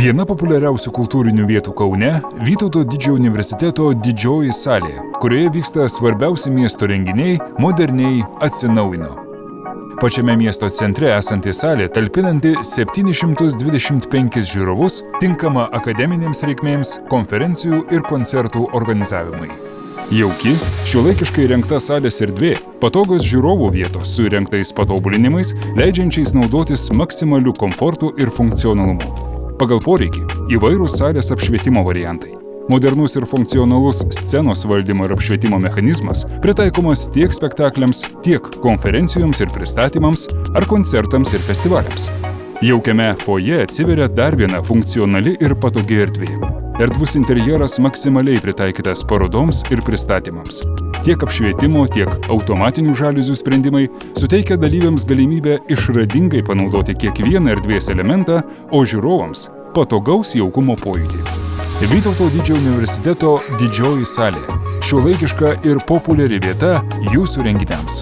Viena populiariausių kultūrinių vietų Kaune – Vytauto Didžiojo universiteto didžioji salė, kurioje vyksta svarbiausi miesto renginiai moderniai atsinaujino. Pačiame miesto centre esanti salė talpinanti 725 žiūrovus, tinkama akademinėms reikmėms, konferencijų ir koncertų organizavimui. Jauki, šiuolaikiškai įrengta salės erdvė, patogios žiūrovų vietos su įrengtais patobulinimais, leidžiančiais naudotis maksimaliu komfortu ir funkcionalumu. Pagal poreikį įvairūs salės apšvietimo variantai. Modernus ir funkcionalus scenos valdymo ir apšvietimo mechanizmas pritaikomas tiek spektakliams, tiek konferencijoms ir pristatymams, ar koncertams ir festivaliams. Jaukiame foje atsiveria dar viena funkcionali ir patogi erdvė. Erdvus interjeras maksimaliai pritaikytas parodoms ir pristatymams. Tiek apšvietimo, tiek automatinių žaliuzių sprendimai suteikia dalyviams galimybę išradingai panaudoti kiekvieną erdvės elementą, o žiūrovams patogaus jaukumo pojūtį. Vytauto Didžiojo universiteto didžioji salė – šiuolaikiška ir populiari vieta jūsų renginiams.